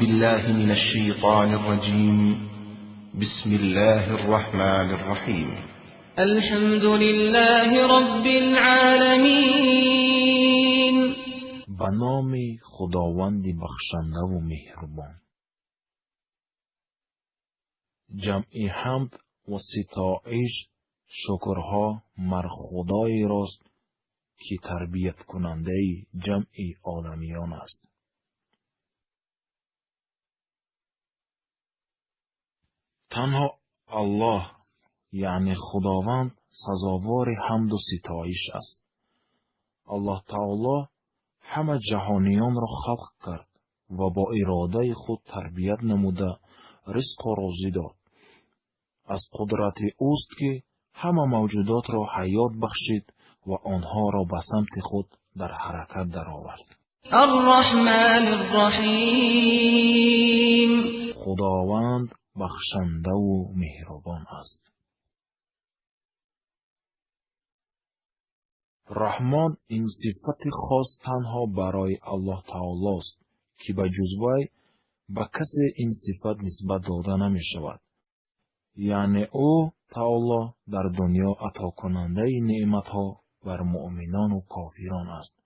بالله من الشيطان الرجيم. بسم الله الرحمن الرحیم. الحمد لله رب العالمین. به نام خداوند بخشنده و مهربان. جمعی حمد و ستایش شکرها مر خدای راست که تربیت کننده جمعی آدمیان است. تنها الله یعنی خداوند سزاوار حمد و ستایش است. الله تعالی همه جهانیان را خلق کرد و با اراده خود تربیت نموده رزق و روزی داد. از قدرت اوست که همه موجودات را حیات بخشید و آنها را به سمت خود در حرکت درآورد. الرحمن الرحیم. خداوند بخشنده و مهربان است. رحمان این صفت خاص تنها برای الله تعالی است که به جز وی به کسی این صفت نسبت داده نمی شود. یعنی او تعالی در دنیا عطا کننده نعمت ها بر مؤمنان و کافران است.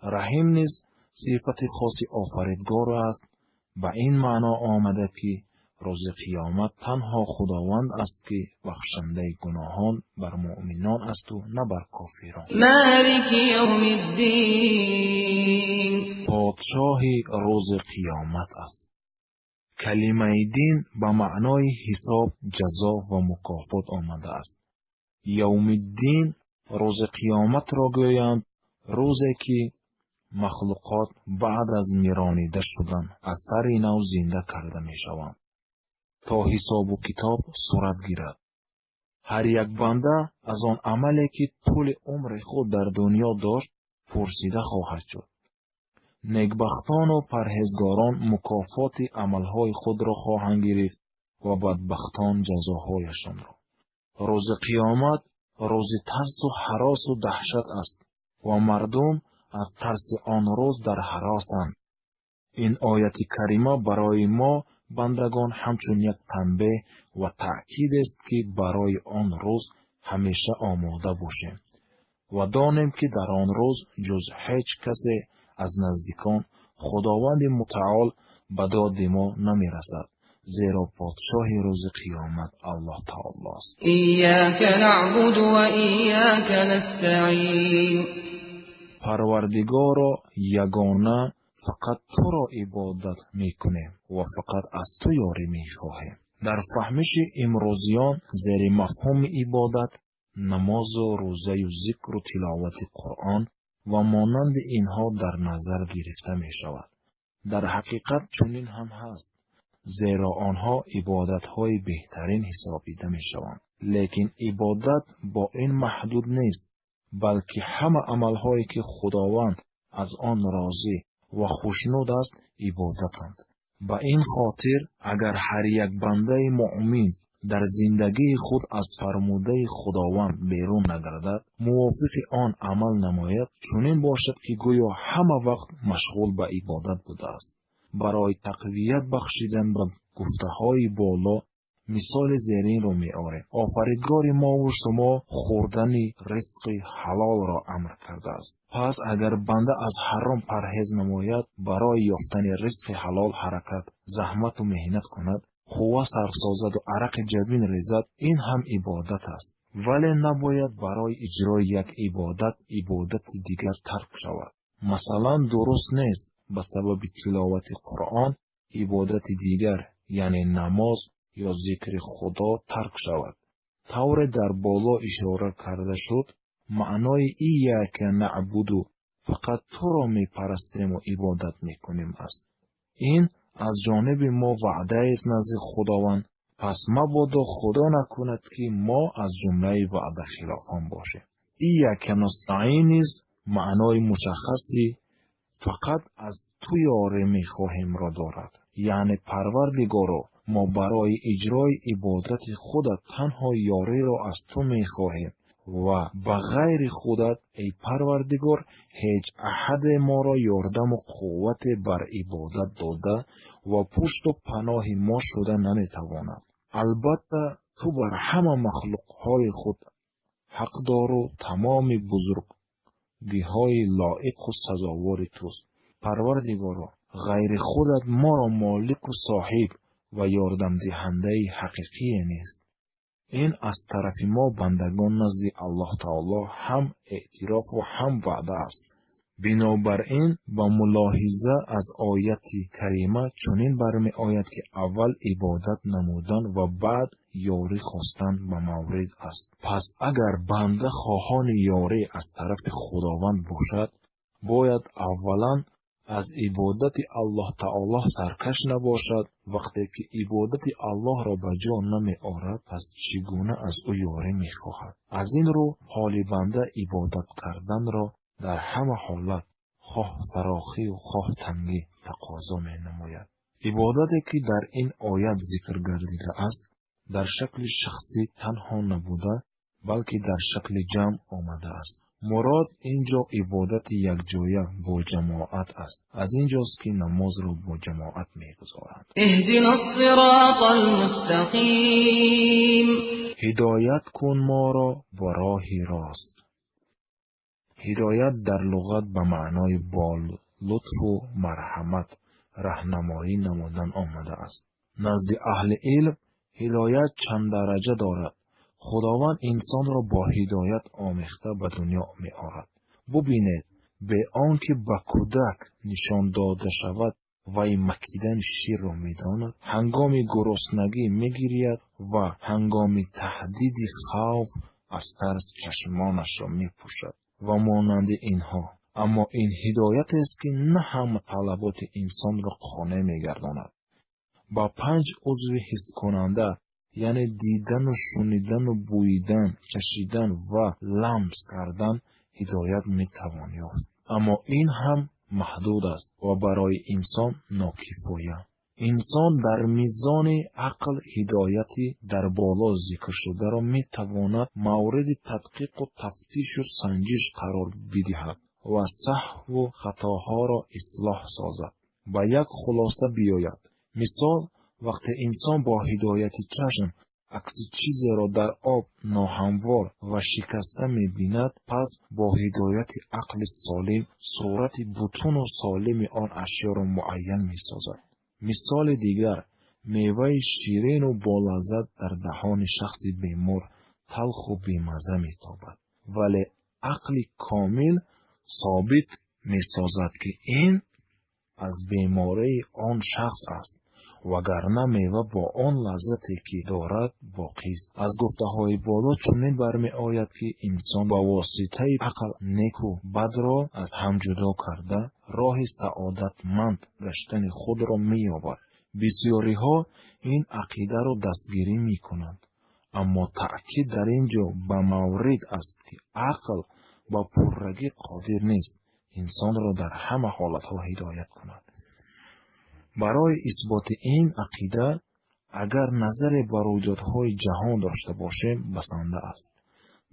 رحیم نیز صفت خاص آفریدگار است. به این معنا آمده که روز قیامت تنها خداوند است که بخشنده گناهان بر مؤمنان است و نه بر کافران. مالک یوم الدین. پادشاه روز قیامت است. کلمه دین به معنای حساب، جزا و مکافات آمده است. یوم الدین روز قیامت را گویند، روزی که مخلوقات بعد از میرانیده شدن از سر نو زنده کرده می شوند تا حساب و کتاب صورت گیرد. هر یک بنده از آن عملی که طول عمر خود در دنیا داشت پرسیده خواهد شد. نیکبختان و پرهیزگاران مکافات عملهای خود را خواهند گرفت و بدبختان جزاهایشان را. روز قیامت روز ترس و هراس و دهشت است و مردم از ترس آن روز در هراسند. این آیت کریمه برای ما بندگان همچون یک تنبیه و تأکید است که برای آن روز همیشه آماده باشیم و دانیم که در آن روز جز هیچ کسی از نزدیکان خداوند متعال به داد ما نمی رسد، زیرا پادشاه روز قیامت الله تعالی است. ایاک نعبد و ایاک نستعین. پروردگارا یگانه فقط تو را عبادت می کنیم و فقط از تو یاری می خواهیم. در فهمش امروزیان زیر مفهوم عبادت نماز و روزه و ذکر و تلاوت قرآن و مانند اینها در نظر گرفته می شود. در حقیقت چنین هم هست، زیرا آنها عبادت های بهترین حسابیده می شوند. لیکن عبادت با این محدود نیست، بلکه همه عملهایی که خداوند از آن راضی و خوشنود است عبادتند. به این خاطر اگر هر یک بنده مؤمن در زندگی خود از فرموده خداوند بیرون نگردد، موافق آن عمل نماید، چنین باشد که گویا همه وقت مشغول به عبادت بوده است. برای تقویت بخشیدن به گفته‌های بالا مثال زیرین را می‌آوریم. آفریدگار ما و شما خوردن رزق حلال را امر کرده است. پس اگر بنده از حرام پرهیز نماید، برای یافتن رزق حلال حرکت، زحمت و مهنت کند، قوه صرف سازد و عرق جبین ریزد، این هم عبادت است. ولی نباید برای اجرای یک عبادت دیگر ترک شود. مثلا درست نیست به سبب تلاوت قرآن عبادت دیگر یعنی نماز یا ذکر خدا ترک شود. طور در بالا اشاره کرده شد، معنای ایاک نعبد فقط تو را می پرستیم و عبادت می کنیم است. این از جانب ما وعده است نزد خداوند، پس مبادا خدا نکند که ما از جمله وعده خلافان باشیم. ایاک نستعین نیز معنای مشخصی فقط از تو یاری می خواهیم را دارد. یعنی پروردگارا، ما برای اجرای عبادت خودت تنها یاری را از تو می خواهیم و به غیر خودت ای پروردگار هیچ احد ما را یاردم و قوت بر عبادت داده و پشت و پناه ما شده نمیتواند. البته تو بر همه مخلوقهای خود حقدار و تمام بزرگی‌های لایق و سزاوار توست. پروردگارا، غیر خودت ما را مالک و صاحب و یاردم دهنده حقیقی نیست. این از طرف ما بندگان نزد الله تعالی هم اعتراف و هم وعده است. بنابراین با ملاحظه از آیت کریمه چنین برمی آید که اول عبادت نمودن و بعد یاری خواستن به مورد است. پس اگر بنده خواهان یاری از طرف خداوند باشد، باید اولا از عبادت الله تعالی سرکش نباشد. وقتی که عبادت الله را به جا نمی آورد، پس چگونه از او یاری می خواهد؟ از این رو حال بنده عبادت کردن را در همه حالت، خواه فراخی و خواه تنگی، تقاضا می نماید. عبادتی که در این آیت ذکر گردیده است، در شکل شخصی تنها نبوده، بلکه در شکل جمع آمده است. مراد اینجا عبادت یک جایه با جماعت است. از اینجاست که نماز را با جماعت می‌گذارند. اهدنا الصراط المستقیم. هدایت کن ما را با راه راست. هدایت در لغت به معنای با لطف و مرحمت راهنمایی نمودن آمده است. نزد اهل علم هدایت چند درجه دارد. خداوند انسان را با هدایت آمیخته به دنیا می آورد. ببینید، به آنکه به کودک نشان داده شود وی مکیدن شیر را می داند، هنگام گرسنگی می گرید و هنگام تهدید خوف از ترس چشمانش را می پوشد و مانند اینها. اما این هدایت است که نه همه طلبات انسان را قانع می گرداند. با 5 عضو حس کننده، یعنی دیدن و شنیدن و بویدن، چشیدن و لمس کردن، هدایت می توان یافت. اما این هم محدود است و برای انسان ناکفایه. انسان در میزان عقل هدایتی در بالا ذکر شده را می تواند مورد تدقیق و تفتیش و سنجش قرار بدهد و سهو و خطاها را اصلاح سازد. با یک خلاصه بیاید. مثال، وقتی انسان با هدایت چشم عکس چیزی را در آب ناهموار و شکسته می بیند، پس با هدایت عقل سالم صورت بطون و سالم آن اشیا را معین می سازد. مثال دیگر، میوه شیرین و بالذت در دهان شخص بیمار تلخ و بیمزه می تابد، ولی عقل کامل ثابت می سازد که این از بیماری آن شخص است، وگرنه میوه با آن لذتی که دارد باقی است. از گفته های بالا چنین برمی آید که انسان با واسطه عقل نیک و بد را از هم جدا کرده راه سعادتمند گشتن خود را می یابد. بسیاری ها این عقیده را دستگیری می کنند، اما تأکید در اینجا به مورد است که عقل با پررگی قادر نیست انسان را در همه حالت ها هدایت کند. برای اثبات این عقیده اگر نظر به رویدادهای جهان داشته باشیم بسنده است.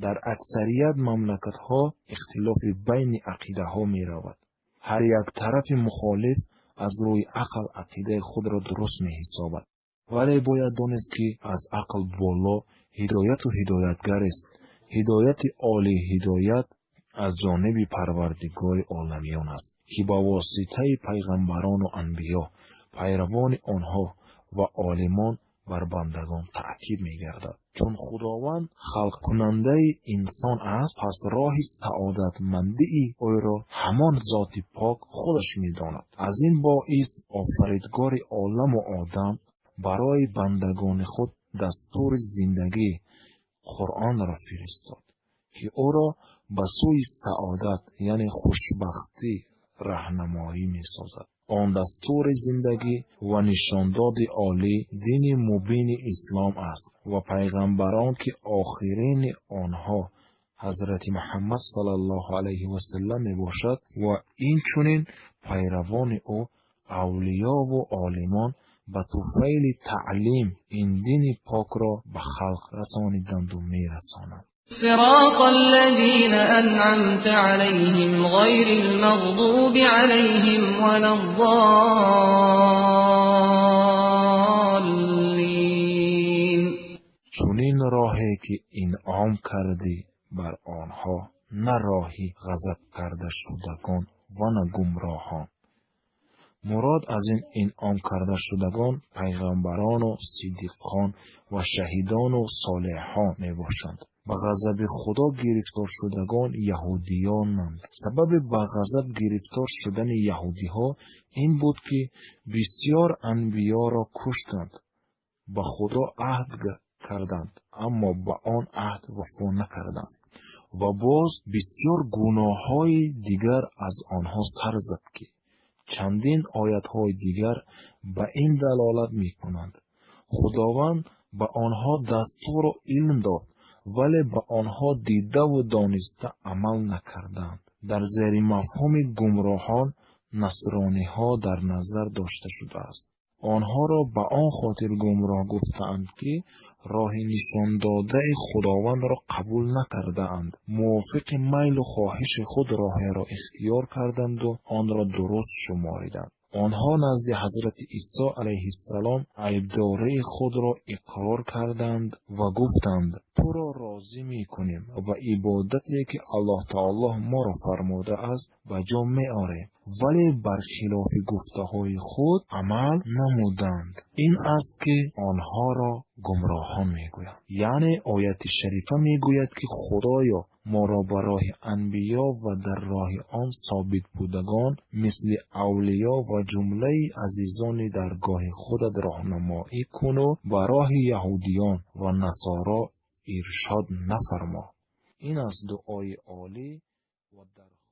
در اکثریت مملکت ها اختلاف بین عقیده ها می رود. هر یک طرف مخالف از روی عقل عقیده خود را درست می حسابد. ولی باید دانست که از عقل بالا هدایت و هدایتگر است. هدایت عالی هدایت از جانب پروردگار عالمیان است که با واسطه پیغمبران و انبیا پیروان آنها و عالمان بر بندگان تأکید می گردد. چون خداوند خلق کننده انسان است، پس راه سعادتمندی او را همان ذات پاک خودش می داند. از این باعث آفریدگار عالم و آدم برای بندگان خود دستور زندگی قرآن را فرستاد که او را به سوی سعادت یعنی خوشبختی راهنمایی می سازد. آن دستور زندگی و نشانداد عالی دین مبین اسلام است و پیغمبران که آخرین آنها حضرت محمد صلی الله علیه و سلم می باشد و این چنین پیروان او اولیا و عالمان به طفیل تعلیم این دین پاک را به خلق رسانیدند و می رسانند. صراط الذين أنعمت عليهم غير المغضوب عليهم ولا الضالين. چونین راهی که انعام کردی بر آنها، نه راهی غضب کرده شدگان و نه گمراهان. مراد از این انعام کرده شدگان پیغمبران و صدیقان و شهیدان و صالحان می باشند. به غضب خدا گرفتار شدگان یهودیانند. سبب به غضب گرفتار شدن یهودی ها این بود که بسیار انبیا را کشتند، به خدا عهد کردند اما به آن عهد وفا نکردند و باز بسیار گناه های دیگر از آنها سر زد که چندین آیت های دیگر به این دلالت می کنند. خداوند به آنها دستور و علم داد ولی به آنها دیده و دانسته عمل نکردند. در زیر مفهوم گمراهان نصرانی ها در نظر داشته شده است. آنها را به آن خاطر گمراه گفتند که راه نشان داده خداوند را قبول نکردند. موافق میل و خواهش خود راه را اختیار کردند و آن را درست شماریدند. آنها نزد حضرت عیسی علیه السلام عیبداری خود را اقرار کردند و گفتند تو را راضی می کنیم و عبادتی که الله تعالی ما را فرموده است به جا می آریم، ولی برخلاف گفته های خود عمل نمودند. این است که آنها را گمراهان می گویند. یعنی آیت شریفه می گوید که خدایا ما را به راه انبیا و در راه آن ثابت بودگان مثل اولیا و جمله عزیزان درگاه خودت راهنمایی کن و به راه یهودیان و نصارا ارشاد نفرما. این است دعای عالی و در